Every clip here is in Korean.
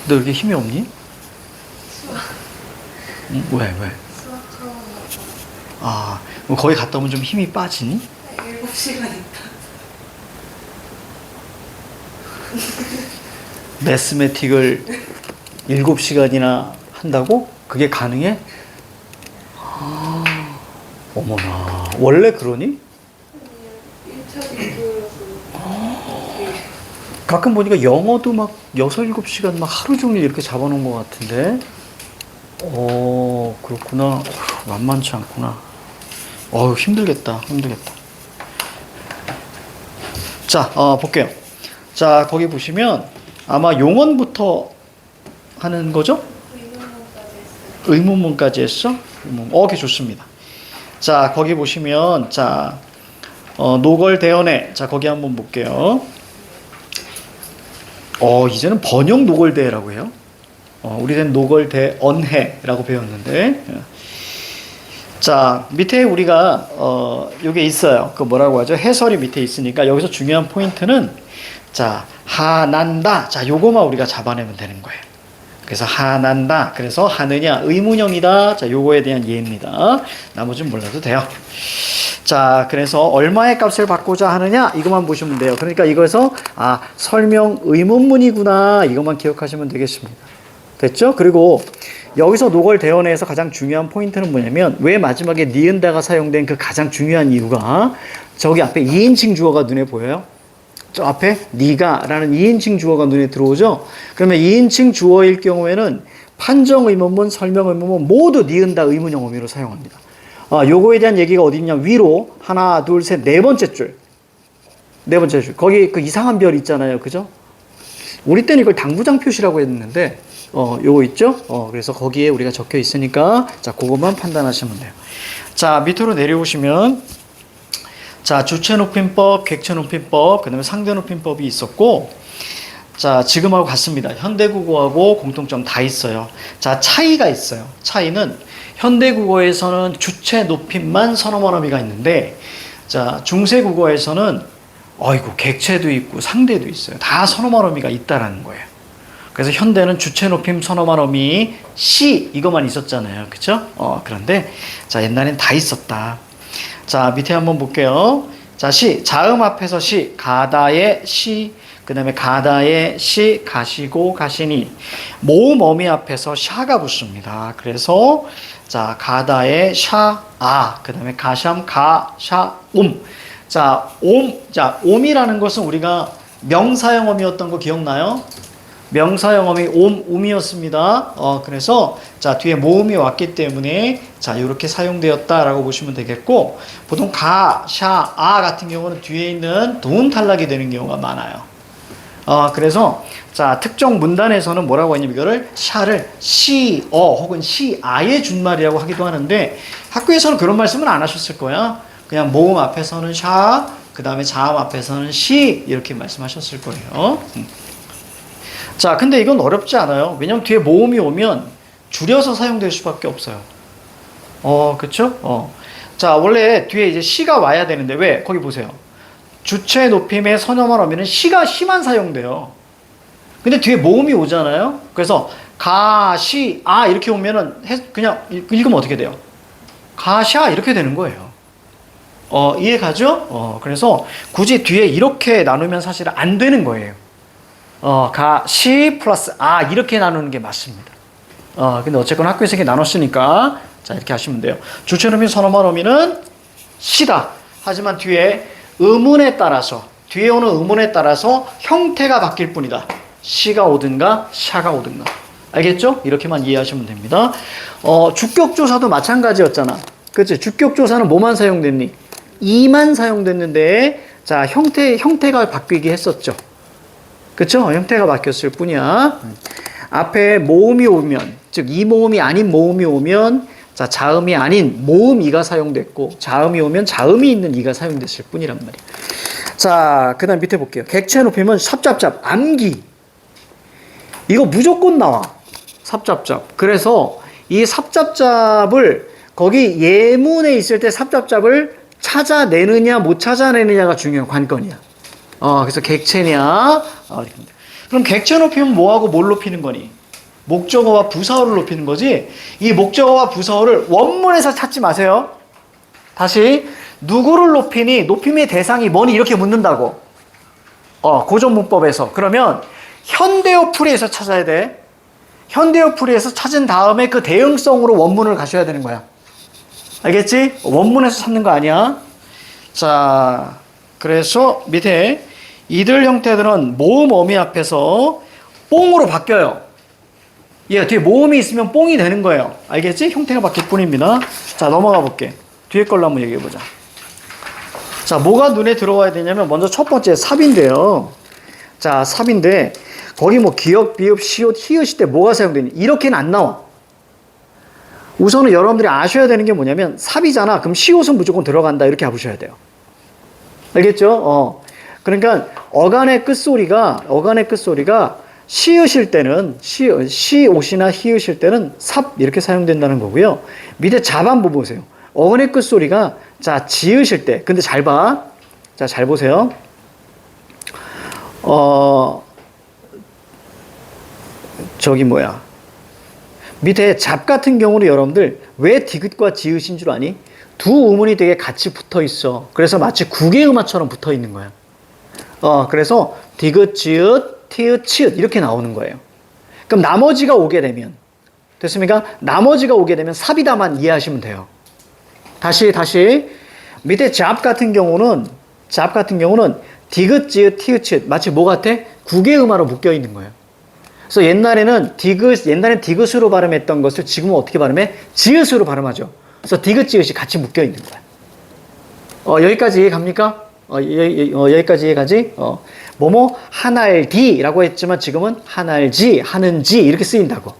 너 왜 이렇게 힘이 없니? 수학, 응? 왜? 수학 처음 하고 아, 그럼 거기 갔다 오면 좀 힘이 빠지니? 7시간 있다. 매스매틱을 7시간이나 한다고? 그게 가능해? 아, 어머나. 원래 그러니? 1차 공부여서 가끔 보니까 영어도 막 6, 7시간 막 하루 종일 이렇게 잡아놓은 것 같은데? 그렇구나. 어휴, 만만치 않구나. 힘들겠다. 자, 볼게요. 자, 거기 보시면 아마 용언부터 하는 거죠? 의문문까지 했어요. 의문문까지 했어? 오케이, 좋습니다. 자, 거기 보시면, 자, 노걸대언해. 자, 거기 한번 볼게요. 이제는 번역 노걸대라고 해요. 우리는 노걸대언해라고 배웠는데. 자, 밑에 우리가, 요게 있어요. 그 뭐라고 하죠? 해설이 밑에 있으니까 여기서 중요한 포인트는, 자, 하난다. 자, 요거만 우리가 잡아내면 되는 거예요. 그래서 하난다. 그래서 하느냐 의문형이다. 자, 요거에 대한 예입니다. 나머지는 몰라도 돼요. 자, 그래서 얼마의 값을 받고자 하느냐 이것만 보시면 돼요. 그러니까 이거에서 설명 의문문이구나 이것만 기억하시면 되겠습니다. 됐죠? 그리고 여기서 노걸대언해에서 가장 중요한 포인트는 뭐냐면 왜 마지막에 니은다가 사용된 그 가장 중요한 이유가 저기 앞에 2인칭 주어가 눈에 보여요? 저 앞에 니가 라는 2인칭 주어가 눈에 들어오죠? 그러면 2인칭 주어일 경우에는 판정 의문문, 설명 의문문 모두 니은다 의문형 어미로 사용합니다. 요거에 대한 얘기가 어디 있냐? 위로 하나, 둘, 셋, 네 번째 줄. 네 번째 줄. 거기 그 이상한 별 있잖아요. 그죠? 우리 때는 이걸 당부장 표시라고 했는데 요거 있죠? 그래서 거기에 우리가 적혀 있으니까 자, 그것만 판단하시면 돼요. 자, 밑으로 내려오시면 자, 주체 높임법, 객체 높임법, 그 다음에 상대 높임법이 있었고, 자, 지금하고 같습니다. 현대국어하고 공통점 다 있어요. 자, 차이가 있어요. 차이는 현대국어에서는 주체 높임만 선어만 어미가 있는데, 자, 중세국어에서는 객체도 있고 상대도 있어요. 다 선어만 어미가 있다라는 거예요. 그래서 현대는 주체 높임 선어만 어미 시 이것만 있었잖아요. 그쵸? 그런데 자, 옛날엔 다 있었다. 자, 밑에 한번 볼게요. 자, 시, 자음 앞에서 시, 가다의 시, 그 다음에 가다의 시, 가시고, 가시니. 모음 어미 앞에서 샤가 붙습니다. 그래서, 자, 가다의 샤, 그 다음에 가샴, 가, 샤, 자, 옴이라는 것은 우리가 명사형 어미였던 거 기억나요? 명사형 어미 음이었습니다. 그래서 자, 뒤에 모음이 왔기 때문에 자, 이렇게 사용되었다라고 보시면 되겠고, 보통 가, 샤, 같은 경우는 뒤에 있는 도움 탈락이 되는 경우가 많아요. 그래서 자, 특정 문단에서는 뭐라고 하냐면 이거를 샤를 시, 혹은 시, 의 준말이라고 하기도 하는데 학교에서는 그런 말씀은 안 하셨을 거야. 그냥 모음 앞에서는 샤, 그 다음에 자음 앞에서는 시 이렇게 말씀하셨을 거예요. 자, 근데 이건 어렵지 않아요. 왜냐면 뒤에 모음이 오면 줄여서 사용될 수밖에 없어요. 그쵸? 자, 원래 뒤에 이제 시가 와야 되는데, 왜? 거기 보세요. 주체 높임의 선어만 어미는 시만 사용돼요. 근데 뒤에 모음이 오잖아요? 그래서, 가, 시, 이렇게 오면은, 그냥 읽으면 어떻게 돼요? 가샤, 이렇게 되는 거예요. 이해 가죠? 그래서 굳이 뒤에 이렇게 나누면 사실은 안 되는 거예요. 가, 시 플러스 이렇게 나누는 게 맞습니다. 근데 어쨌거나 학교에서 이렇게 나눴으니까 자, 이렇게 하시면 돼요. 주체 높임 선어만 어미는 시다. 하지만 뒤에 의문에 따라서 뒤에 오는 의문에 따라서 형태가 바뀔 뿐이다. 시가 오든가 샤가 오든가. 알겠죠? 이렇게만 이해하시면 됩니다. 주격조사도 마찬가지였잖아. 그치? 주격조사는 뭐만 사용됐니? 이만 사용됐는데 자, 형태가 바뀌게 했었죠. 그쵸? 형태가 바뀌었을 뿐이야. 앞에 모음이 오면, 즉 이 모음이 아닌 모음이 오면 자, 자음이 아닌 모음 이가 사용됐고, 자음이 오면 자음이 있는 이가 사용됐을 뿐이란 말이야. 자, 그 다음 밑에 볼게요. 객체 높이면 삽잡잡, 암기. 이거 무조건 나와. 삽잡잡. 그래서 이 삽잡잡을 거기 예문에 있을 때 삽잡잡을 찾아내느냐 못 찾아내느냐가 중요한 관건이야. 그래서 객체냐. 그럼 객체 높이면 뭐하고 뭘 높이는 거니? 목적어와 부사어를 높이는 거지. 이 목적어와 부사어를 원문에서 찾지 마세요. 다시 누구를 높이니? 높임의 대상이 뭐니? 이렇게 묻는다고. 고전문법에서. 그러면 현대어 풀이에서 찾아야 돼. 현대어 풀이에서 찾은 다음에 그 대응성으로 원문을 가셔야 되는 거야. 알겠지? 원문에서 찾는 거 아니야. 자, 그래서 밑에 이들 형태들은 모음 어미 앞에서 뽕으로 바뀌어요. 얘 뒤에 모음이 있으면 뽕이 되는 거예요. 알겠지? 형태가 바뀔 뿐입니다. 자, 넘어가 볼게. 뒤에 걸로 한번 얘기해 보자. 자, 뭐가 눈에 들어와야 되냐면 먼저 첫 번째 삽인데요. 자, 삽인데 거기 뭐 기역, 비읍, 시옷, 히읗 때 뭐가 사용되니? 이렇게는 안 나와. 우선은 여러분들이 아셔야 되는 게 뭐냐면 삽이잖아. 그럼 시옷은 무조건 들어간다. 이렇게 보셔야 돼요. 알겠죠? 그러니까 어간의 끝소리가 시읒일 때는 시옷이나 히읗일 때는 삽 이렇게 사용된다는 거고요. 밑에 잡 한번 보세요. 어간의 끝소리가 자 지으실 때 근데 잘 봐. 자, 잘 보세요. 저기 뭐야. 밑에 잡 같은 경우는 여러분들 왜 디귿과 지읒인 줄 아니? 두 음운이 되게 같이 붙어 있어. 그래서 마치 국외음화처럼 붙어 있는 거야. 그래서 디귿, 지읒, 티읒, 치읒 이렇게 나오는 거예요. 그럼 나머지가 오게 되면 됐습니까? 나머지가 오게 되면 삽이다만 이해하시면 돼요. 다시 밑에 잡 같은 경우는 디귿, 지읒, 티읒, 치읒 마치 뭐 같아? 국외음화로 묶여 있는 거예요. 그래서 옛날에는 디귿으로 발음했던 것을 지금은 어떻게 발음해? 지읒으로 발음하죠. 그래서 디귿, 지읒이 같이 묶여 있는 거야. 여기까지 이해 갑니까? 여기까지 이해가지? 뭐뭐 한알디라고 했지만 지금은 한알지, 하는지 이렇게 쓰인다고.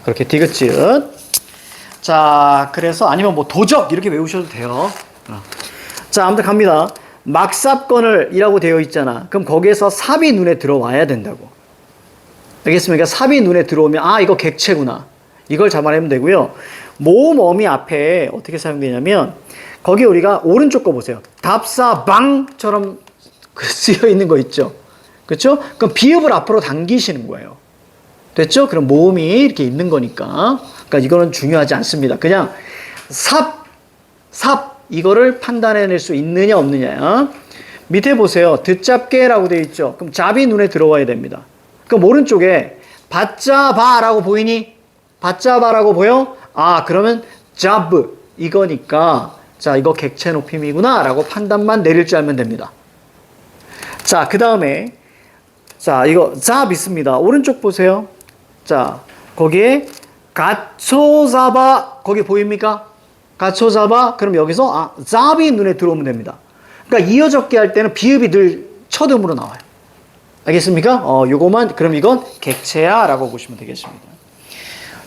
그렇게 디귿, 지읒. 자, 그래서 아니면 뭐 도적 이렇게 외우셔도 돼요. 자, 아무튼 갑니다. 막삽건을 이라고 되어 있잖아. 그럼 거기에서 삽이 눈에 들어와야 된다고. 알겠습니까? 삽이 눈에 들어오면 이거 객체구나. 이걸 잡아내면 되고요. 모음 어미 앞에 어떻게 사용되냐면 거기 우리가 오른쪽 거 보세요. 답사방처럼 쓰여 있는 거 있죠. 그렇죠? 그럼 비읍을 앞으로 당기시는 거예요. 됐죠? 그럼 모음이 이렇게 있는 거니까. 그러니까 이거는 중요하지 않습니다. 그냥 삽 이거를 판단해낼 수 있느냐 없느냐. 밑에 보세요. 듣잡게라고 되어 있죠. 그럼 잡이 눈에 들어와야 됩니다. 그럼 오른쪽에 받잡아라고 보이니? 받잡아라고 보여? 그러면 잡 이거니까 자, 이거 객체 높임이구나 라고 판단만 내릴 줄 알면 됩니다. 자, 그 다음에 자, 이거 잡 있습니다. 오른쪽 보세요. 자, 거기에 가초잡아 거기 보입니까? 가초잡아 그럼 여기서 잡이 눈에 들어오면 됩니다. 그러니까 이어적기 할 때는 비읍이 늘 첫 음으로 나와요. 알겠습니까? 요거만 그럼 이건 객체야 라고 보시면 되겠습니다.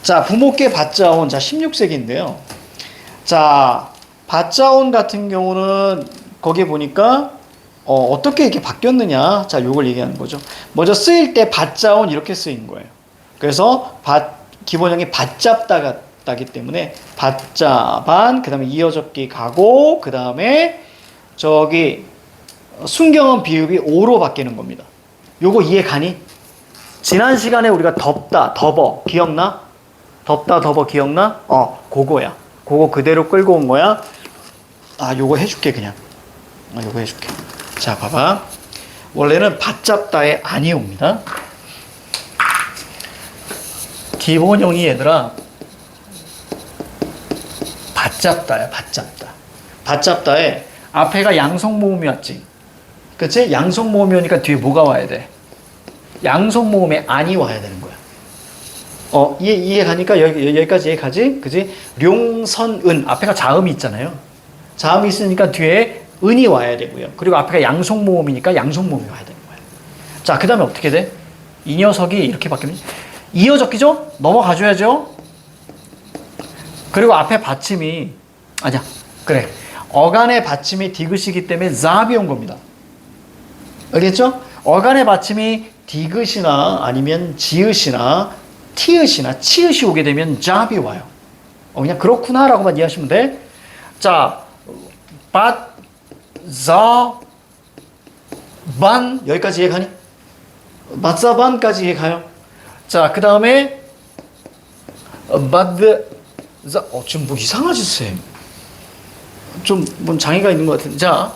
자, 부모께 받자온. 자, 16세기인데요. 자, 받자온 같은 경우는 거기에 보니까 어떻게 이렇게 바뀌었느냐. 자, 요걸 얘기하는 거죠. 먼저 쓰일 때 받자온 이렇게 쓰인 거예요. 그래서 기본형이 받잡다기 때문에 받잡안 그 다음에 이어적기 가고 그 다음에 저기 순경은 비읍이 오로 바뀌는 겁니다. 요거 이해 가니? 지난 시간에 우리가 덥다, 덮어 기억나? 덥다, 덮어 기억나? 그거야. 그거 그대로 끌고 온 거야. 요거 해줄게 그냥. 요거 해줄게. 자, 봐봐. 원래는 받잡다에 안이 옵니다. 기본형이 얘들아 받잡다야. 받잡다에 앞에가 양성모음이 왔지. 그치? 양성모음이 오니까 뒤에 뭐가 와야 돼? 양성모음에 안이 와야 되는 거야. 이해 가니까 여기까지 이해 가지? 그지? 룡선은 앞에가 자음이 있잖아요. 자음이 있으니까 뒤에 은이 와야 되고요. 그리고 앞에가 양성모음이니까 양성모음이 와야 되는 거야. 자, 그 다음에 어떻게 돼? 이 녀석이 이렇게 바뀌면 이어적기죠? 넘어가줘야죠. 그리고 앞에 받침이 아니야. 그래. 어간의 받침이 디귿이기 때문에 잡이 온 겁니다. 알겠죠? 어간의 받침이 디귿이나 아니면 지읒이나 티읒이나 치읒이 오게 되면 잡이 와요. 그냥 그렇구나 라고만 이해하시면 돼. 자, 받, 자, 반 여기까지 이해가니? 맞사반까지 가요. 자, 그 다음에 지금 뭐 이상하지 쌤? 좀 뭔 장애가 있는 것 같은데. 자,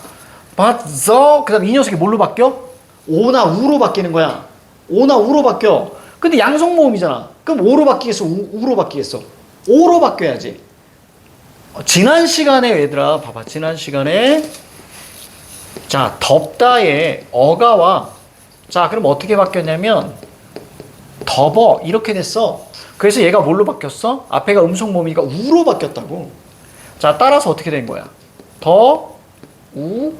그 다음 이 녀석이 뭘로 바뀌어? 오나 우로 바뀌는 거야. 오나 우로 바뀌어. 근데 양성 모음이잖아. 그럼 오로 바뀌겠어? 우로 바뀌겠어? 오로 바뀌어야지. 지난 시간에 얘들아 봐봐. 지난 시간에 자, 덥다의 어가와 자, 그럼 어떻게 바뀌었냐면 덥어 이렇게 됐어. 그래서 얘가 뭘로 바뀌었어? 앞에가 음성 모음이니까 우로 바뀌었다고. 자, 따라서 어떻게 된 거야? 더, 우,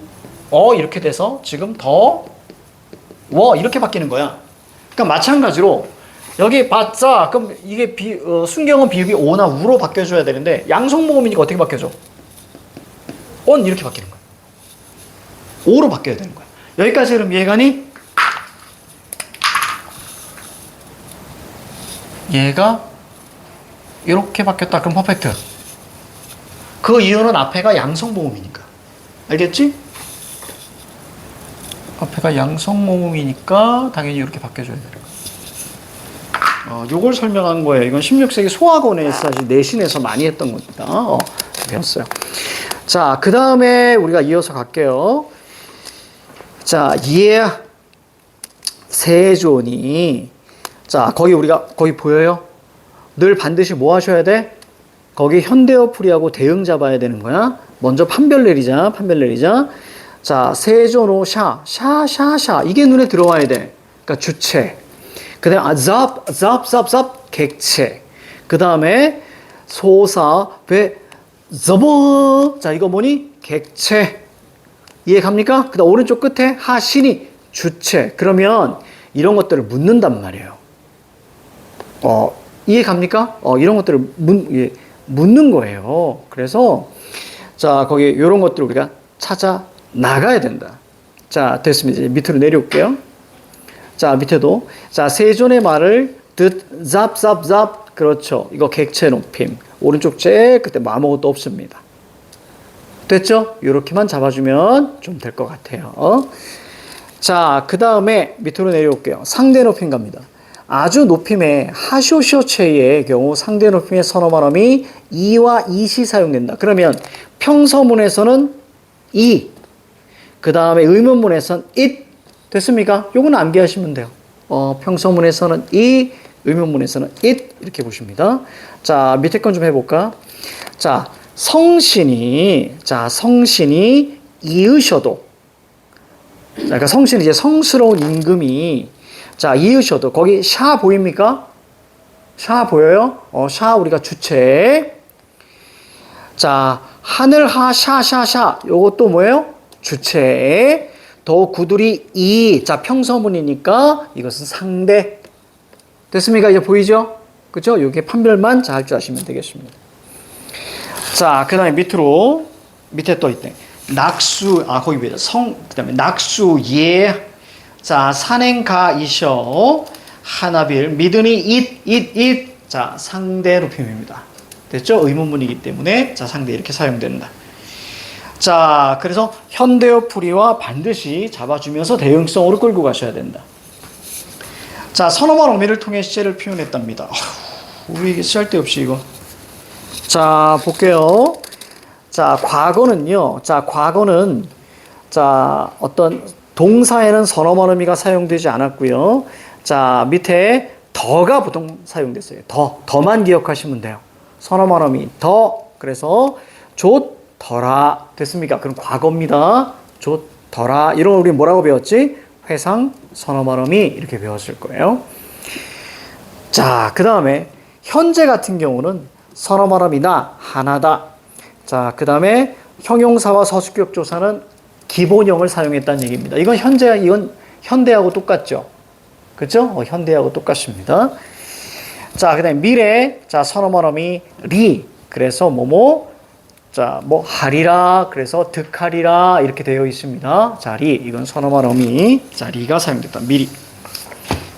이렇게 돼서 지금 더, 워 이렇게 바뀌는 거야. 그러니까 마찬가지로 여기 봤자 그럼 이게 순경은 비읍이 오나 우로 바뀌어줘야 되는데 양성 모음이니까 어떻게 바뀌어져? 온 이렇게 바뀌는 거야. 오로 바뀌어야 되는 거야. 여기까지 그럼 이해가니? 얘가 이렇게 바뀌었다. 그럼 퍼펙트. 그 이유는 앞에가 양성모음이니까. 알겠지? 앞에가 양성모음이니까 당연히 이렇게 바뀌어줘야 되는 거야. 요걸 설명한 거예요. 이건 16세기 소학원에서 사실 내신에서 많이 했던 겁니다. 배웠어요. 자, 그 다음에 우리가 이어서 갈게요. 자, 세존이 자, 거기 보여요? 늘 반드시 뭐 하셔야 돼? 거기 현대어 풀이하고 대응 잡아야 되는 거야. 먼저 판별 내리자. 자, 세존호 샤. 이게 눈에 들어와야 돼. 그러니까 주체. 그 다음에 잡, 객체. 그 다음에 소사, 배, 저버. 자, 이거 뭐니? 객체. 이해 갑니까? 그 다음 오른쪽 끝에 하신이 주체. 그러면 이런 것들을 묻는단 말이에요. 이해 갑니까? 이런 것들을 묻는 거예요. 그래서 자, 거기 이런 것들을 우리가 찾아 나가야 된다. 자, 됐습니다. 이제 밑으로 내려올게요. 자, 밑에도 자, 세존의 말을 잡 그렇죠. 이거 객체 높임. 오른쪽 제일 끝에 아무것도 없습니다. 됐죠? 이렇게만 잡아주면 좀 될 것 같아요. 자, 그 다음에 밑으로 내려올게요. 상대 높임 갑니다. 아주 높임의 하쇼쇼체의 경우 상대 높임의 선어 말음이 이와 이시 사용된다. 그러면 평서문에서는 이, 그 다음에 의문문에서는 it. 됐습니까? 요거는 암기하시면 돼요. 평서문에서는 이, 의문문에서는 it 이렇게 보십니다. 자, 밑에 건 좀 해볼까? 자, 성신이 이으셔도 자, 그러니까 성신이 이제 성스러운 임금이 자, 이으셔도 거기 샤 보입니까? 샤 보여요? 샤 우리가 주체. 자, 하늘 샤 요것도 뭐예요? 주체. 더 구두리 이. 자, 평서문이니까 이것은 상대. 됐습니까? 이제 보이죠? 그죠? 요게 판별만 잘 할 줄 아시면 되겠습니다. 자, 그 다음에 밑에 또 있대. 낙수, 거기 보이죠? 그 다음에 낙수, 자, 산행가 이셔, 하나빌, 믿으니 it. 자, 상대 높임입니다. 됐죠? 의문문이기 때문에, 자, 상대 이렇게 사용된다. 자, 그래서 현대어 풀이와 반드시 잡아주면서 대응성으로 끌고 가셔야 된다. 자, 선어말 어미를 통해 시제를 표현했답니다. 우리 이게 쓸데없이 이거. 자, 볼게요. 자, 과거는요. 어떤 동사에는 선어말 어미가 사용되지 않았고요. 자, 밑에 더가 보통 사용됐어요. 더만 기억하시면 돼요. 선어말 어미 더. 그래서 좋더라. 됐습니까? 그럼 과거입니다. 좋더라. 이런 거 우리 뭐라고 배웠지? 회상 선어말 어미 이렇게 배웠을 거예요. 자, 그 다음에 현재 같은 경우는 선어말 어미나 하나다. 자, 그 다음에 형용사와 서술격 조사는 기본형을 사용했다는 얘기입니다. 이건 현대하고 똑같죠. 그죠? 현대하고 똑같습니다. 자, 그 다음에 미래. 자, 선어말 어미 리. 그래서 자, 하리라. 그래서 득하리라. 이렇게 되어 있습니다. 자, 리. 이건 선어말 어미. 자, 리가 사용됐다.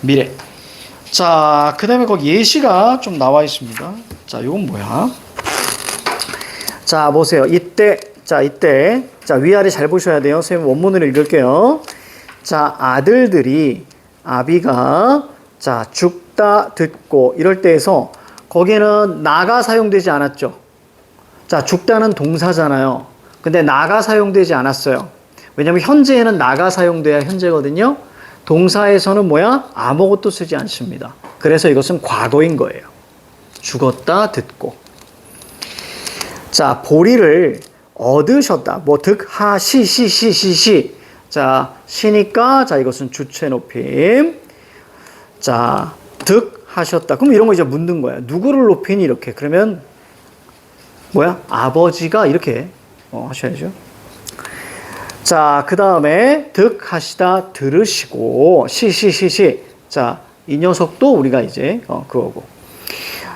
미래. 자, 그 다음에 거기 예시가 좀 나와 있습니다. 자, 이건 뭐야? 자, 보세요. 이때. 자, 위아래 잘 보셔야 돼요. 선생님 원문을 읽을게요. 자, 아들들이 아비가 자 죽다 듣고 이럴 때에서 거기에는 나가 사용되지 않았죠. 자 죽다는 동사잖아요. 근데 나가 사용되지 않았어요. 왜냐면 현재에는 나가 사용돼야 현재거든요. 동사에서는 뭐야? 아무것도 쓰지 않습니다. 그래서 이것은 과거인 거예요. 죽었다 듣고. 자 보리를 얻으셨다. 뭐 득하시. 자 시니까 자 이것은 주체 높임. 자 득하셨다. 그럼 이런 거 이제 묻는 거야. 누구를 높이니 이렇게. 그러면 뭐야? 아버지가 이렇게 하셔야죠. 자, 그 다음에 득하시다 들으시고 시. 자, 이 녀석도 우리가 이제 그거고.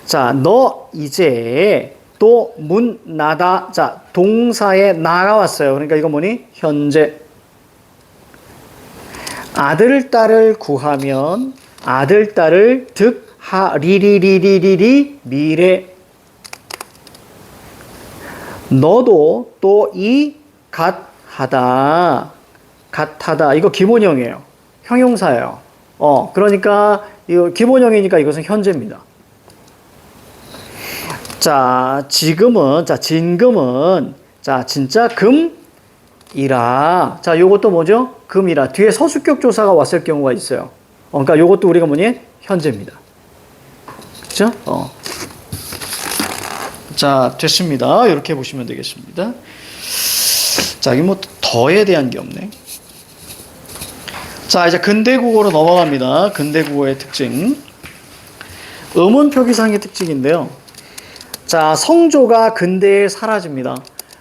자, 너 이제 또 문 나다. 자, 동사에 나가 왔어요. 그러니까 이거 뭐니? 현재. 아들 딸을 구하면 아들 딸을 득하리리리리리 미래. 너도 또 이 같하다. 이거 기본형이에요. 형용사예요. 그러니까 이거 기본형이니까 이것은 현재입니다. 자, 지금은 자, 진금은 자, 진짜 금이라. 자, 요것도 뭐죠? 금이라. 뒤에 서술격 조사가 왔을 경우가 있어요. 그러니까 요것도 우리가 뭐니? 현재입니다. 그렇죠? 자, 됐습니다. 이렇게 보시면 되겠습니다. 자, 여기 뭐 더에 대한 게 없네. 자, 이제 근대국어로 넘어갑니다. 근대국어의 특징. 음운 표기상의 특징인데요. 자, 성조가 근대에 사라집니다.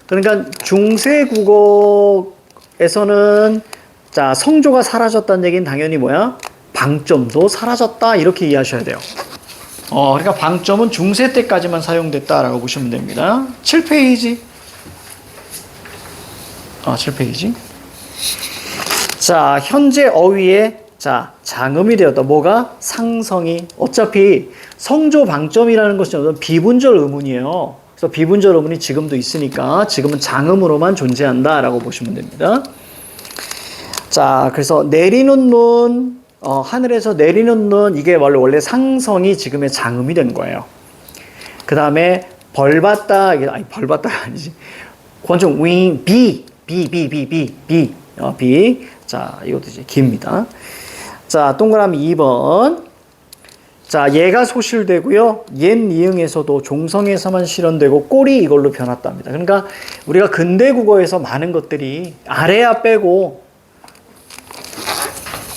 그러니까 중세국어에서는 자, 성조가 사라졌다는 얘기는 당연히 뭐야? 방점도 사라졌다. 이렇게 이해하셔야 돼요. 그러니까 방점은 중세 때까지만 사용됐다라고 보시면 됩니다. 7페이지. 7페이지. 자, 현재 어휘에 자, 장음이 되었다. 뭐가? 상성이. 어차피 성조 방점이라는 것은 비분절 의문이에요. 그래서 비분절 의문이 지금도 있으니까 지금은 장음으로만 존재한다라고 보시면 됩니다. 자, 그래서 내리는 눈, 하늘에서 내리는 눈, 이게 원래 상성이 지금의 장음이 된 거예요. 그 다음에 벌받다, 벌받다가 아니지. 권총 윙, 비. 자, 이것도 이제 기입니다. 자, 동그라미 2번. 자, 얘가 소실되고요. 옛 이응에서도 종성에서만 실현되고 꼴이 이걸로 변했답니다. 그러니까 우리가 근대국어에서 많은 것들이 아래야 빼고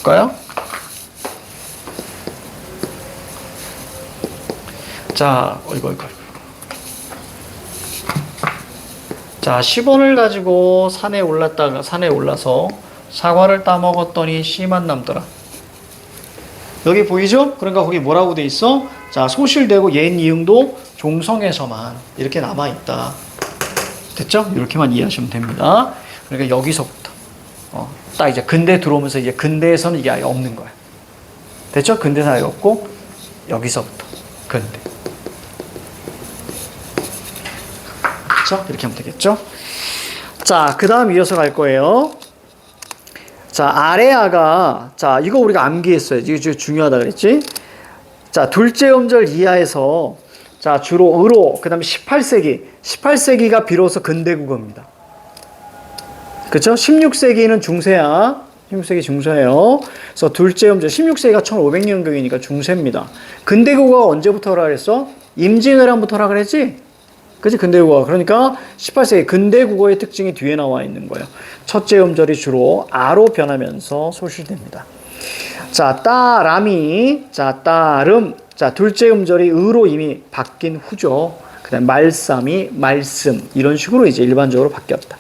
볼까요? 자, 이거. 자, 10원을 가지고 산에 올라서 사과를 따먹었더니 씨만 남더라. 여기 보이죠? 그러니까 거기 뭐라고 돼 있어? 자, 소실되고 옛 이응도 종성에서만 이렇게 남아있다. 됐죠? 이렇게만 이해하시면 됩니다. 그러니까 여기서부터 딱 이제 근대 들어오면서 이제 근대에서는 이게 아예 없는 거야. 됐죠? 근대는 아예 없고 여기서부터 근대. 그렇죠? 이렇게 하면 되겠죠? 자, 그 다음 이어서 갈 거예요. 자, 아래아가, 자, 이거 우리가 암기했어요. 이게 중요하다 그랬지? 자, 둘째 음절 이하에서, 자, 주로 의로, 그 다음에 18세기가 비로소 근대국어입니다. 그쵸? 16세기는 중세야. 16세기 중세예요. 그래서 둘째 음절, 16세기가 1500년경이니까 중세입니다. 근대국어가 언제부터라 그랬어? 임진왜란부터라 그랬지? 그치? 근대국어. 그러니까 18세기 근대국어의 특징이 뒤에 나와 있는 거예요. 첫째 음절이 주로 아로 변하면서 소실됩니다. 자, 따람이, 자, 따름. 자, 둘째 음절이 의로 이미 바뀐 후죠. 그 다음 말쌈이 말씀. 이런 식으로 이제 일반적으로 바뀌었다.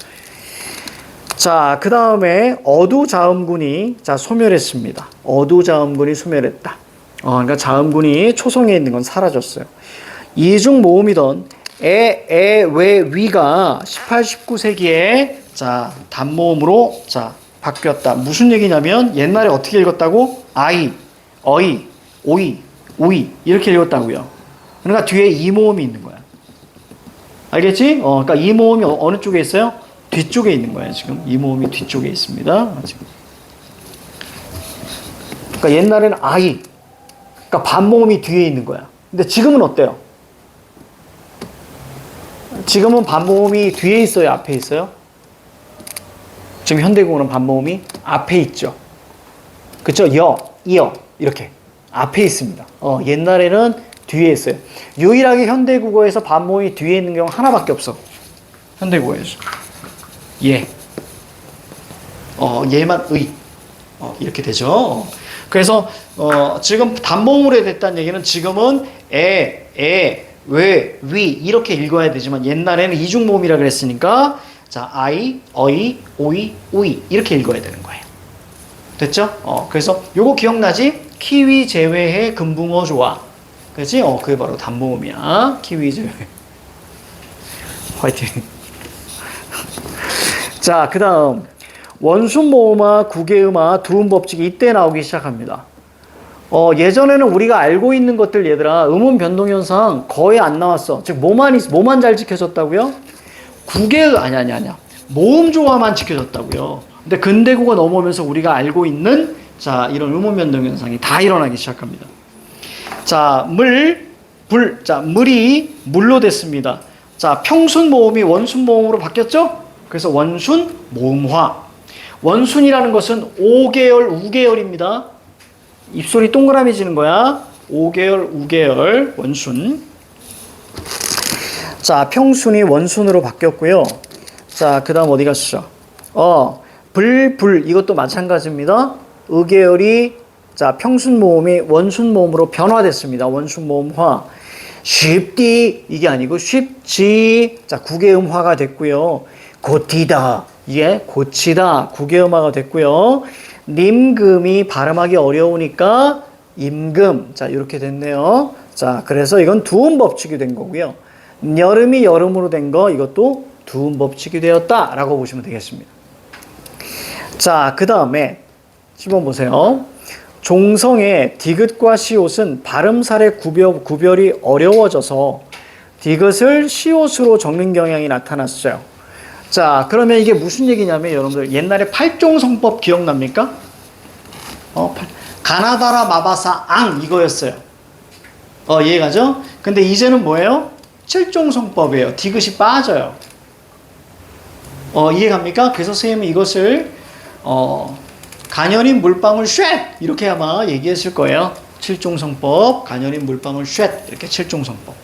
자, 그 다음에 어두자음군이 자, 소멸했습니다. 어두자음군이 소멸했다. 그러니까 자음군이 초성에 있는 건 사라졌어요. 이중 모음이던 왜, 위가 18, 19세기에 자, 단모음으로 자, 바뀌었다. 무슨 얘기냐면 옛날에 어떻게 읽었다고? 아이, 어이, 오이, 우이 이렇게 읽었다고요. 그러니까 뒤에 이 모음이 있는 거야. 알겠지? 그러니까 이 모음이 어느 쪽에 있어요? 뒤쪽에 있는 거예요. 지금 이 모음이 뒤쪽에 있습니다. 지금. 그러니까 옛날에는 I. 그러니까 반모음이 뒤에 있는 거야. 근데 지금은 어때요? 지금은 반모음이 뒤에 있어요? 앞에 있어요? 지금 현대국어는 반모음이 앞에 있죠. 그쵸? 이어. 이렇게. 앞에 있습니다. 옛날에는 뒤에 있어요. 유일하게 현대국어에서 반모음이 뒤에 있는 경우 하나밖에 없어. 현대국어에서. 예. 얘만 의. 이렇게 되죠. 그래서, 지금 단모음으로 됐다는 얘기는 지금은 왜, 위, 이렇게 읽어야 되지만 옛날에는 이중모음이라 그랬으니까, 자, I, 어이, 오이, 우이. 이렇게 읽어야 되는 거예요. 됐죠? 그래서 요거 기억나지? 키위 제외해 금붕어 좋아. 그렇지? 그게 바로 단모음이야. 키위 제외. 화이팅. 자, 그 다음. 원순모음화, 구개음화, 두음법칙이 이때 나오기 시작합니다. 예전에는 우리가 알고 있는 것들 얘들아, 음운 변동현상 거의 안 나왔어. 즉, 뭐만 잘 지켜졌다고요? 아니야. 모음 조화만 지켜졌다고요. 근데 근대국어 넘어오면서 우리가 알고 있는 자, 이런 음운 변동 현상이 다 일어나기 시작합니다. 자, 물이 물로 됐습니다. 자, 평순 모음이 원순 모음으로 바뀌었죠? 그래서 원순 모음화. 원순이라는 것은 5계열, 우계열입니다. 입술이 동그라미지는 거야. 5계열, 우계열, 원순. 자, 평순이 원순으로 바뀌었고요. 자, 그 다음 어디 갔죠? 이것도 마찬가지입니다. 의계열이 자, 평순 모음이 원순 모음으로 변화됐습니다. 원순 모음화. 쉽디 이게 아니고 쉽지. 자, 구개음화가 됐고요. 고티다. 이게 고치다. 구개음화가 됐고요. 님금이 발음하기 어려우니까 임금. 자, 이렇게 됐네요. 자, 그래서 이건 두음 법칙이 된 거고요. 여름이 여름으로 된 거 이것도 두음 법칙이 되었다라고 보시면 되겠습니다. 자, 그 다음에 10번 보세요. 종성의 디귿과 시옷은 발음살의 구별이 어려워져서 디귿을 시옷으로 적는 경향이 나타났어요. 자, 그러면 이게 무슨 얘기냐면 여러분들 옛날에 팔종성법 기억납니까? 가나다라 마바사 앙 이거였어요. 이해가죠? 근데 이제는 뭐예요? 칠종성법이에요. 디귿이 빠져요. 이해갑니까? 그래서 선생님은 이것을 간열인 물방울 쉣 이렇게 아마 얘기했을 거예요. 칠종성법, 간열인 물방울 쉣 이렇게 칠종성법.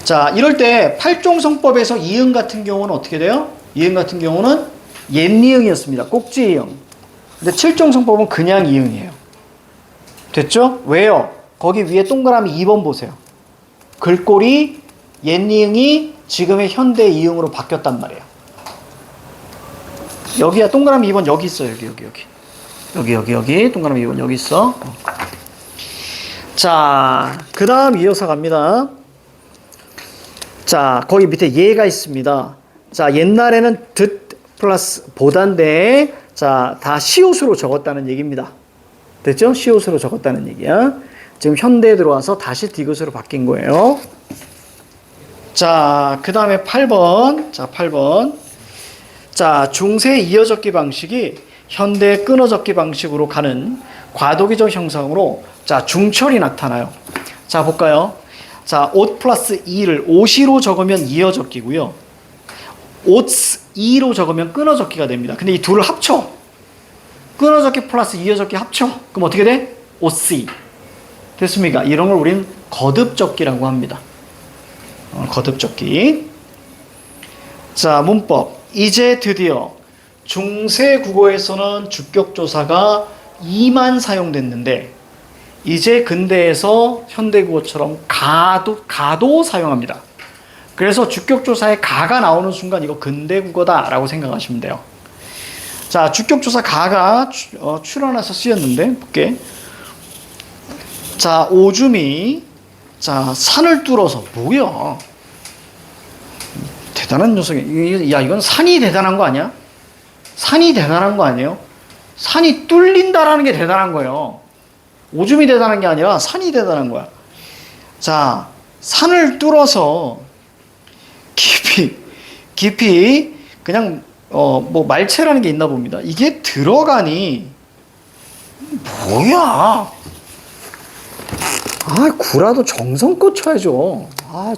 자, 이럴 때 팔종성법에서 이응 같은 경우는 어떻게 돼요? 이응 같은 경우는 옛니응이었습니다. 꼭지이응. 근데 칠종성법은 그냥 이응이에요. 됐죠? 왜요? 거기 위에 동그라미 2번 보세요. 글꼴이 옛니응이 지금의 현대 이응으로 바뀌었단 말이에요. 여기야 동그라미 2번 여기 있어. 여기 동그라미 2번 여기 있어. 자, 그 다음 이어서 갑니다. 자, 거기 밑에 예가 있습니다. 자, 옛날에는 듣 플러스 보단데 자, 다 시옷으로 적었다는 얘기입니다. 됐죠? 시옷으로 적었다는 얘기야. 지금 현대에 들어와서 다시 디귿으로 바뀐 거예요. 자, 그 다음에 8번. 자, 8번. 자, 중세 이어적기 방식이 현대 끊어적기 방식으로 가는 과도기적 형상으로 자, 중철이 나타나요. 자, 볼까요? 자, 옷 플러스 이를 옷이로 적으면 이어적기고요. 옷이로 적으면 끊어적기가 됩니다. 근데 이 둘을 합쳐. 끊어적기 플러스 이어적기 합쳐. 그럼 어떻게 돼? 옷이. 됐습니까? 이런 걸 우리는 거듭적기라고 합니다. 거듭적기. 자, 문법. 이제 드디어 중세 국어에서는 주격조사가 2만 사용됐는데 이제 근대에서 현대국어처럼 가도 사용합니다. 그래서 주격조사에 가가 나오는 순간 이거 근대국어다라고 생각하시면 돼요. 자, 주격조사 가가 출현해서 쓰였는데 볼게. 자, 오줌이 자, 산을 뚫어서 뭐야? 대단한 녀석이. 야, 이건 산이 대단한 거 아니야? 산이 대단한 거 아니에요? 산이 뚫린다라는 게 대단한 거예요. 오줌이 대단한 게 아니라 산이 대단한 거야. 자, 산을 뚫어서 깊이 그냥 뭐 말체라는 게 있나 봅니다. 이게 들어가니 뭐야? 구라도 정성껏 쳐야죠.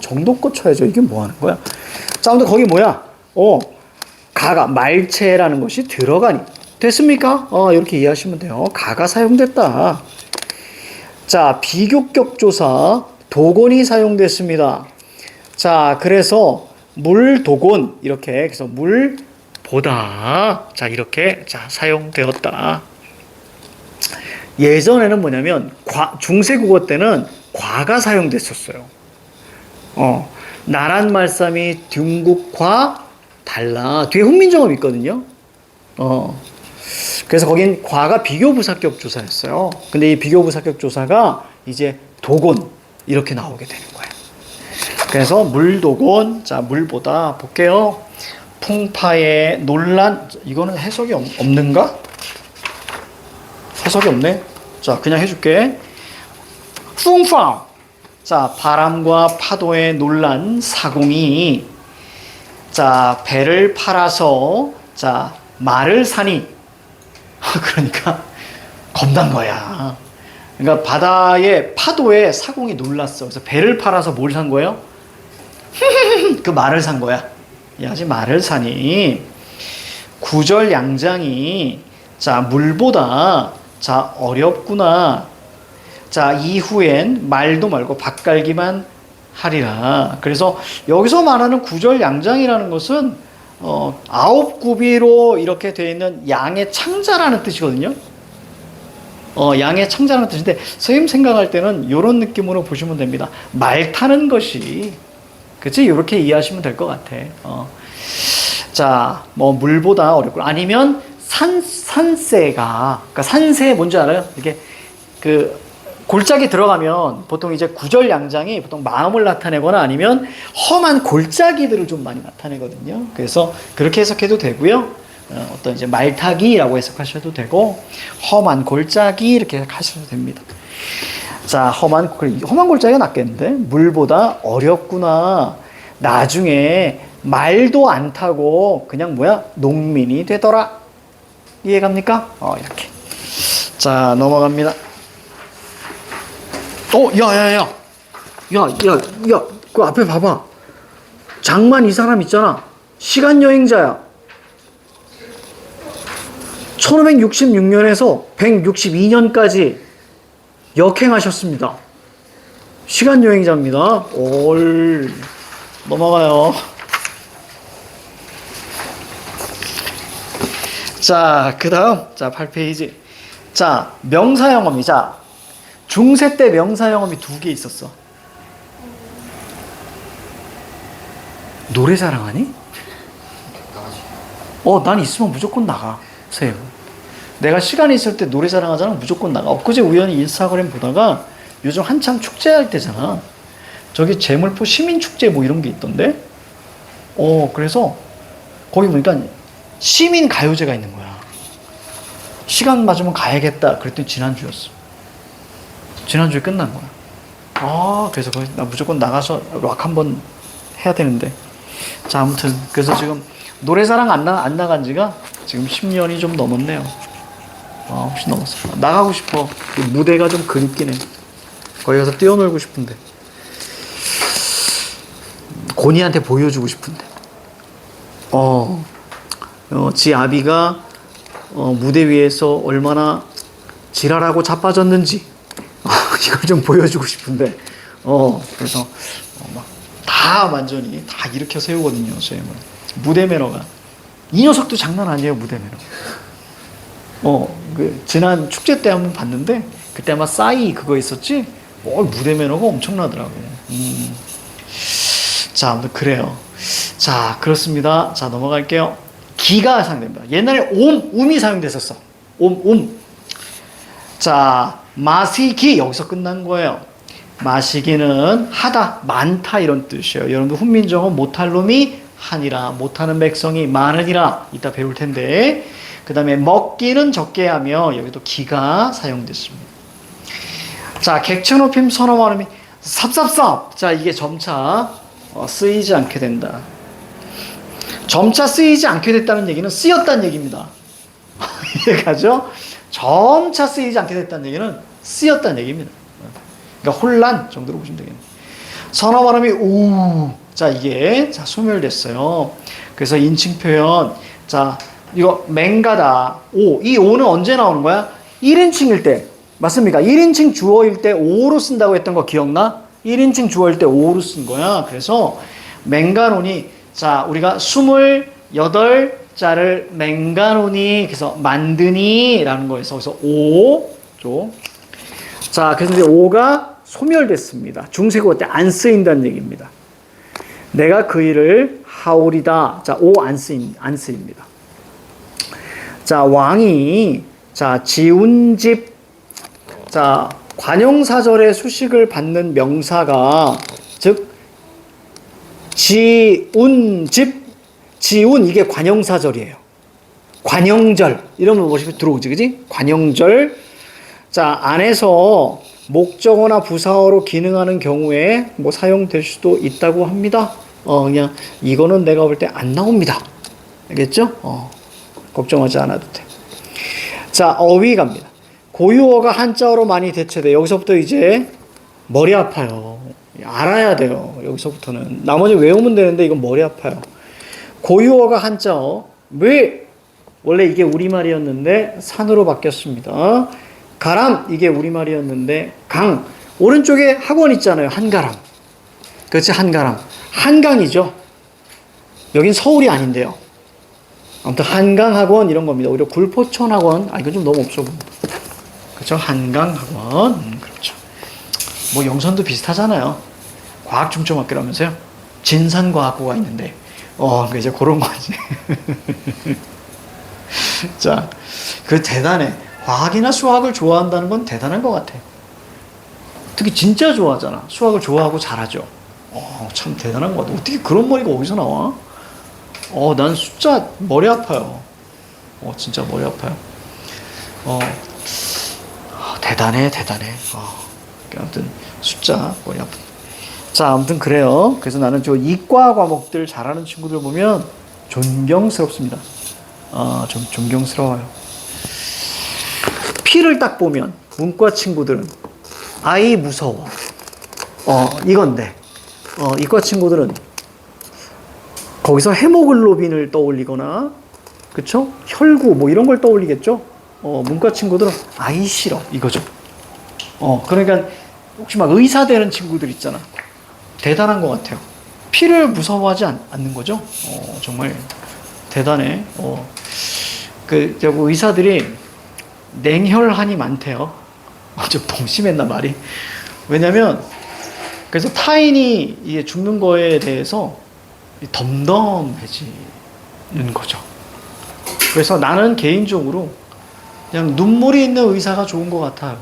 정도껏 쳐야죠. 이게 뭐 하는 거야? 자, 근데 거기 뭐야? 가가, 말체라는 것이 들어가니. 됐습니까? 이렇게 이해하시면 돼요. 가가 사용됐다. 자, 비교격 조사, 도곤이 사용됐습니다. 자, 그래서 물도곤, 이렇게, 그래서 물보다, 자, 이렇게, 자, 사용되었다. 예전에는 뭐냐면, 중세국어 때는 과가 사용됐었어요. 나란 말싸미 둥국과 달라. 뒤에 훈민정음 있거든요. 그래서 거긴 과가 비교부사격 조사였어요. 근데 이 비교부사격 조사가 이제 도곤, 이렇게 나오게 되는 거예요. 그래서 물도곤, 자, 물보다 볼게요. 풍파의 논란, 이거는 해석이 없는가? 해석이 없네. 자, 그냥 해줄게. 풍파, 자, 바람과 파도의 논란 사공이, 자, 배를 팔아서, 자, 말을 사니. 그러니까 겁난 거야. 그러니까 바다의 파도에 사공이 놀랐어. 그래서 배를 팔아서 뭘 산 거예요? 그 말을 산 거야. 야, 아직 말을 사니. 구절양장이, 자, 물보다, 자, 어렵구나. 자, 이후엔 말도 말고 밭갈기만 하리라. 그래서 여기서 말하는 구절양장이라는 것은 9굽이로 이렇게 되어 있는 양의 창자라는 뜻이거든요. 양의 창자라는 뜻인데, 선생님 생각할 때는 이런 느낌으로 보시면 됩니다. 말 타는 것이, 그치? 이렇게 이해하시면 될 것 같아. 자, 뭐, 물보다 어렵고, 아니면 산새가, 그러니까 산새 뭔지 알아요? 이게, 골짜기 들어가면 보통 이제 구절양장이 보통 마음을 나타내거나 아니면 험한 골짜기들을 좀 많이 나타내거든요. 그래서 그렇게 해석해도 되고요. 어떤 이제 말타기라고 해석하셔도 되고, 험한 골짜기 이렇게 해석하셔도 됩니다. 자, 험한 골짜기가 낫겠는데? 물보다 어렵구나. 나중에 말도 안 타고 그냥 농민이 되더라. 이해갑니까? 이렇게. 자, 넘어갑니다. 야, 그 앞에 봐봐. 장만 이 사람 있잖아. 시간 여행자야. 1566년에서 162년까지 역행하셨습니다. 시간 여행자입니다. 넘어가요. 자, 그 다음, 자, 8페이지. 자, 명사영어미. 자, 중세 때 명사영어미 2개 있었어. 노래 자랑하니? 난 있으면 무조건 나가. 세요. 내가 시간이 있을 때 노래 자랑하잖아. 무조건 나가. 엊그제 우연히 인스타그램 보다가 요즘 한참 축제할 때잖아. 저기 제물포 시민축제 뭐 이런 게 있던데? 그래서 거기 보니까 시민 가요제가 있는 거야. 시간 맞으면 가야겠다. 그랬더니 지난주였어. 지난주에 끝난 거야. 그래서 거기 나 무조건 나가서 락 한번 해야 되는데. 자, 아무튼 그래서 지금 노래자랑 안 나간 지가 지금 10년이 좀 넘었네요. 훨씬 넘었어. 나가고 싶어. 무대가 좀 그립긴 해. 거기 가서 뛰어놀고 싶은데. 고니한테 보여주고 싶은데. 지 아비가 무대 위에서 얼마나 지랄하고 자빠졌는지 이걸 좀 보여주고 싶은데. 그래서 막 다 완전히 다 일으켜 세우거든요, 선생님은. 무대 매너가. 이 녀석도 장난 아니에요, 무대 매너. 지난 축제 때 한번 봤는데, 그때 아마 싸이 그거 있었지? 무대 매너가 엄청나더라고요. 자, 아무튼 그래요. 자, 그렇습니다. 자, 넘어갈게요. 기가 사용됩니다. 옛날에 um이 사용됐었어. 자, 마시기, 여기서 끝난 거예요. 마시기는 하다, 많다 이런 뜻이에요. 여러분들 훈민정음 못할 놈이 하니라, 못하는 백성이 많으니라 이따 배울 텐데. 그 다음에 먹기는 적게 하며 여기도 기가 사용됐습니다. 자, 객체높임 선어말음이 삽삽삽. 자, 이게 점차 쓰이지 않게 된다. 점차 쓰이지 않게 됐다는 얘기는 쓰였다는 얘기입니다. 이해가죠? 점차 쓰이지 않게 됐다는 얘기는 쓰였다는 얘기입니다. 그러니까 혼란 정도로 보시면 되겠네요. 선어 발음이 우. 자, 이게 자 소멸됐어요. 그래서 인칭 표현. 자, 이거 맹가다. 오. 이 오는 언제 나오는 거야? 1인칭일 때. 맞습니까? 1인칭 주어일 때 오로 쓴다고 했던 거 기억나? 1인칭 주어일 때 오로 쓴 거야. 그래서 맹가노니. 자, 우리가 28자를 맹가노니. 그래서 만드니 라는 거에서 그래서 오. 죠. 자, 그래서 이제 오가 소멸됐습니다. 중세국어 때 안 쓰인다는 얘기입니다. 내가 그 일을 하오리다. 자, 오 안 쓰입니다. 자, 왕이 자, 지운집 자, 관용사절의 수식을 받는 명사가 즉 지운집 지운 이게 관용사절이에요. 관용절 이러면 뭐시 들어오지, 그지? 관용절. 자, 안에서 목적어나 부사어로 기능하는 경우에 뭐 사용될 수도 있다고 합니다. 그냥 이거는 내가 볼 때 안 나옵니다. 알겠죠? 걱정하지 않아도 돼. 자, 어휘 갑니다. 고유어가 한자어로 많이 대체돼. 여기서부터 이제 머리 아파요. 알아야 돼요. 여기서부터는. 나머지 외우면 되는데 이건 머리 아파요. 고유어가 한자어. 왜? 원래 이게 우리말이었는데 산으로 바뀌었습니다. 가람 이게 우리말이었는데 강. 오른쪽에 학원 있잖아요. 한가람. 그렇지, 한가람. 한강이죠. 여긴 서울이 아닌데요. 아무튼 한강학원 이런 겁니다. 오히려 굴포천학원. 이건 좀 너무 없어 보인다. 그렇죠? 한강학원. 그렇죠. 뭐 영선도 비슷하잖아요. 과학중점학교라면서요. 진산과학고가 있는데 그 이제 그런 거지. 자, 그 대단해. 과학이나 수학을 좋아한다는 건 대단한 것 같아. 특히 진짜 좋아하잖아. 수학을 좋아하고 잘하죠. 참 대단한 것 같아. 어떻게 그런 머리가 어디서 나와? 난 숫자 머리 아파요. 진짜 머리 아파요. 대단해. 아무튼 숫자 머리 아파. 자, 아무튼 그래요. 그래서 나는 저 이과 과목들 잘하는 친구들 보면 존경스럽습니다. 좀 존경스러워요. 피를 딱 보면 문과 친구들은 아이 무서워. 이건데 이과 친구들은 거기서 헤모글로빈을 떠올리거나 그쵸? 혈구 뭐 이런 걸 떠올리겠죠? 문과 친구들은 아이 싫어 이거죠. 그러니까 혹시 막 의사 되는 친구들 있잖아. 대단한 것 같아요. 피를 무서워하지 않는 거죠. 정말 대단해. 그 의사들이 냉혈한이 많대요. 좀 너무 심했나 말이? 왜냐면 그래서 타인이 이게 죽는 거에 대해서 덤덤해지는 거죠. 그래서 나는 개인적으로 그냥 눈물이 있는 의사가 좋은 것 같아요.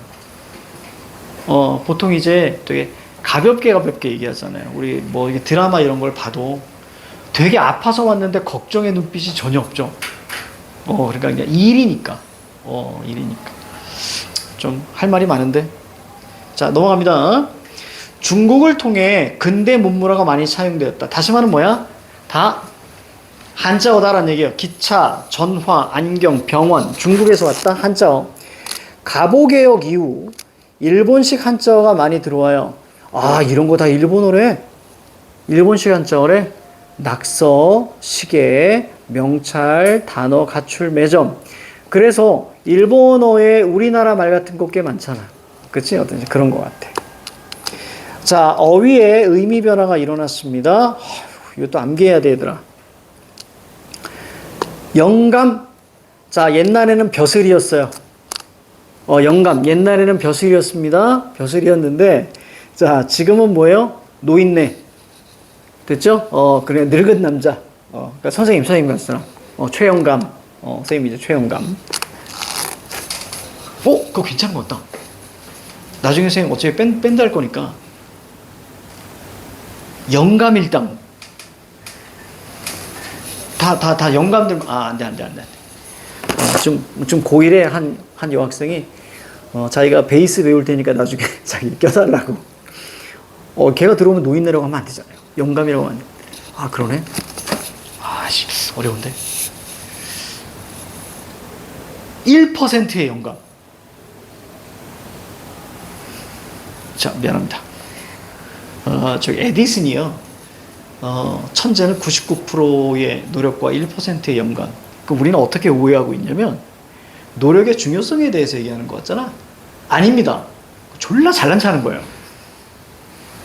보통 이제 되게 가볍게 얘기하잖아요. 우리 뭐 이게 드라마 이런 걸 봐도 되게 아파서 왔는데 걱정의 눈빛이 전혀 없죠. 그러니까 그냥 일이니까. 좀 할 말이 많은데. 자, 넘어갑니다. 중국을 통해 근대 문물어가 많이 사용되었다. 다시 말하면 뭐야? 다 한자어다라는 얘기예요. 기차, 전화, 안경, 병원. 중국에서 왔다. 한자어. 가보개혁 이후 일본식 한자어가 많이 들어와요. 이런 거 다 일본어래. 일본식 한자어래. 낙서, 시계, 명찰, 단어, 가출, 매점. 그래서 일본어에 우리나라 말 같은 거 꽤 많잖아. 그치? 어떤지 그런 것 같아. 자, 어휘의 의미 변화가 일어났습니다. 이것도 암기해야 돼, 얘들아. 영감. 자, 옛날에는 벼슬이었어요. 영감. 옛날에는 벼슬이었습니다. 벼슬이었는데, 자, 지금은 뭐예요? 노인네. 됐죠? 그래, 늙은 남자. 그러니까 선생님 같은 사람. 최영감. 선생님이죠, 최영감. 그거 괜찮은 것 같다. 나중에 선생님 어차피 밴드 할 거니까. 영감일당. 다 영감들, 안 돼. 좀 고1에 한 여학생이, 자기가 베이스 배울 테니까 나중에 자기 껴달라고. 걔가 들어오면 노인네라고 하면 안 되잖아요. 영감이라고 하면 안 돼. 그러네? 어려운데? 1%의 영감. 자, 미안합니다. 저기 에디슨이요. 천재는 99%의 노력과 1%의 영감. 그 우리는 어떻게 오해하고 있냐면 노력의 중요성에 대해서 얘기하는 거 같잖아. 아닙니다. 졸라 잘난 체하는 거예요.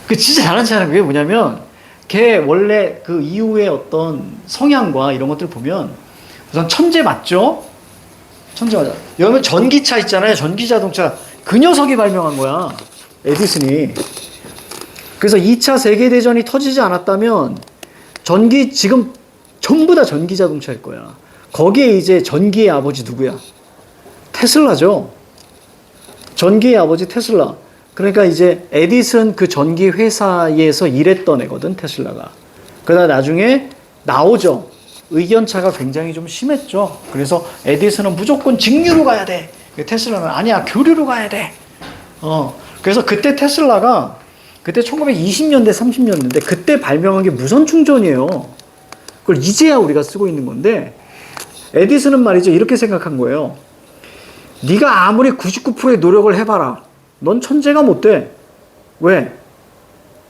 그 진짜 잘난 체하는 게 뭐냐면 걔 원래 그 이후의 어떤 성향과 이런 것들을 보면 우선 천재 맞죠? 천재 맞아. 여러분 전기차 있잖아요. 전기자동차. 그 녀석이 발명한 거야. 에디슨이. 그래서 2차 세계대전이 터지지 않았다면 지금 전부 다 전기자동차일 거야. 거기에 이제 전기의 아버지 누구야? 테슬라죠. 전기의 아버지 테슬라. 그러니까 이제 에디슨 그 전기 회사에서 일했던 애거든, 테슬라가. 그러다 나중에 나오죠. 의견차가 굉장히 좀 심했죠. 그래서 에디슨은 무조건 직류로 가야 돼. 테슬라는 아니야, 교류로 가야 돼. 그래서 그때 테슬라가 그때 1920년대, 30년대인데 그때 발명한 게 무선 충전이에요. 그걸 이제야 우리가 쓰고 있는 건데 에디슨은 말이죠. 이렇게 생각한 거예요. 네가 아무리 99%의 노력을 해봐라. 넌 천재가 못 돼. 왜?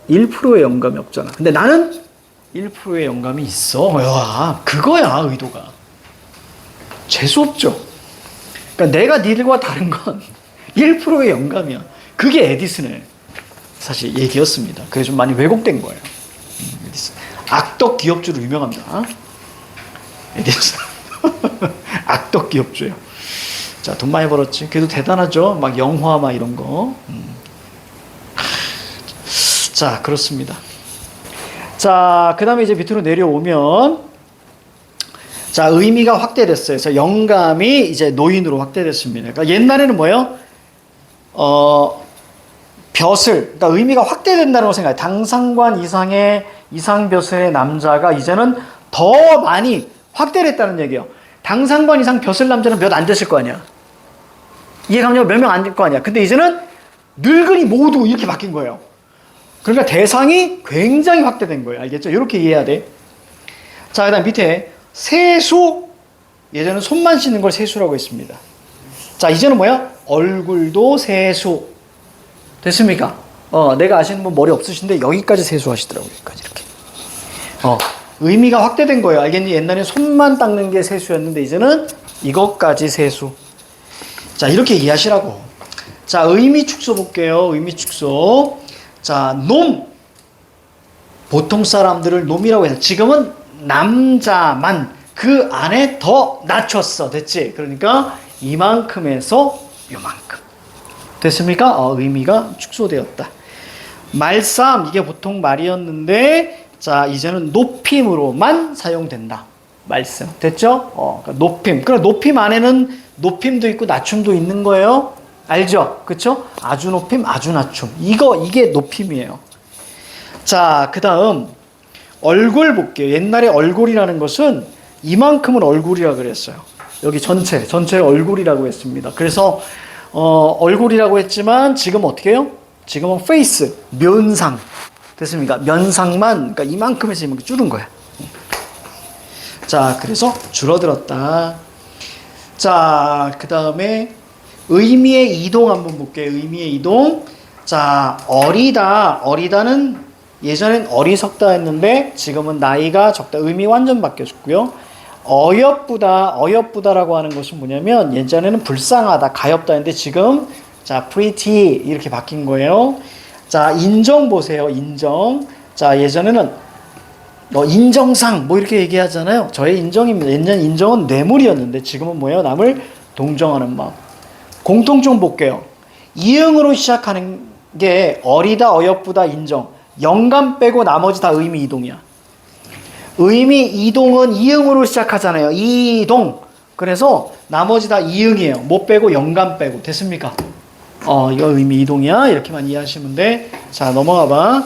1%의 영감이 없잖아. 근데 나는 1%의 영감이 있어. 야, 그거야, 의도가. 재수없죠? 그러니까 내가 니들과 다른 건 1%의 영감이야. 그게 에디슨의 사실 얘기였습니다. 그게 좀 많이 왜곡된 거예요. 에디슨. 악덕 기업주로 유명합니다. 에디슨. 악덕 기업주예요. 자, 돈 많이 벌었지. 그래도 대단하죠. 막 영화 막 이런 거. 자, 그렇습니다. 자, 그 다음에 이제 밑으로 내려오면 자, 의미가 확대됐어요. 그래서 영감이 이제 노인으로 확대됐습니다. 그러니까 옛날에는 뭐예요? 벼슬. 그러니까 의미가 확대된다는 걸 생각해요. 당상관 이상의 이상벼슬의 남자가 이제는 더 많이 확대됐다는 얘기예요. 당상관 이상 벼슬 남자는 몇 안 됐을 거 아니야. 이해가면 몇 명 안 될 거 아니야. 근데 이제는 늙은이 모두 이렇게 바뀐 거예요. 그러니까 대상이 굉장히 확대된 거예요. 알겠죠? 이렇게 이해해야 돼. 자, 그 다음 밑에 세수. 예전에는 손만 씻는 걸 세수라고 했습니다. 자, 이제는 뭐야? 얼굴도 세수. 됐습니까? 내가 아시는 분 머리 없으신데 여기까지 세수하시더라고요. 여기까지 이렇게. 의미가 확대된 거예요. 알겠니? 옛날에 손만 닦는 게 세수였는데 이제는 이것까지 세수. 자, 이렇게 이해하시라고. 자, 의미 축소 볼게요. 의미 축소. 자, 놈. 보통 사람들을 놈이라고 해서 지금은 남자만 그 안에 더 낮췄어. 됐지? 그러니까 이만큼에서 요만큼. 됐습니까? 의미가 축소되었다. 말싸움. 이게 보통 말이었는데 자, 이제는 높임으로만 사용된다. 말씀. 됐죠? 그러니까 높임. 그럼 높임 안에는 높임도 있고 낮춤도 있는 거예요. 알죠? 그쵸? 아주 높임, 아주 낮춤. 이게 높임이에요. 자, 그 다음, 얼굴 볼게요. 옛날에 얼굴이라는 것은 이만큼은 얼굴이라고 그랬어요. 여기 전체 얼굴이라고 했습니다. 그래서, 얼굴이라고 했지만 지금 어떻게 해요? 지금은 페이스, 면상. 됐습니까? 면상만, 그러니까 이만큼에서 이만큼 줄은 거야. 자, 그래서 줄어들었다. 자, 그 다음에 의미의 이동 한번 볼게요. 의미의 이동. 자, 어리다. 어리다는 예전엔 어리석다 했는데 지금은 나이가 적다. 의미 완전 바뀌었고요. 어여쁘다. 어여쁘다라고 하는 것은 뭐냐면 예전에는 불쌍하다, 가엾다 했는데 지금 자, pretty 이렇게 바뀐 거예요. 자, 인정 보세요. 인정. 자, 예전에는 인정상 뭐 이렇게 얘기하잖아요. 저의 인정입니다. 예전 인정은 뇌물이었는데 지금은 뭐예요? 남을 동정하는 마음. 공통점 볼게요. 이응으로 시작하는 게 어리다, 어여쁘다, 인정. 영감 빼고 나머지 다 의미 이동이야. 의미 이동은 이응으로 시작하잖아요. 이동. 그래서 나머지 다 이응이에요. 뭐 빼고 영감 빼고. 됐습니까? 이거 의미 이동이야. 이렇게만 이해하시면 돼. 자, 넘어가 봐.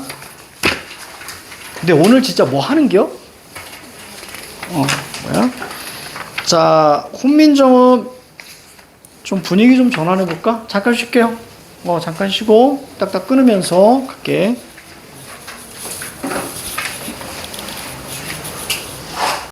근데 오늘 진짜 뭐 하는겨? 뭐야? 자, 훈민정음 좀 분위기 좀 전환해 볼까? 잠깐 쉴게요. 잠깐 쉬고 딱딱 끊으면서 갈게.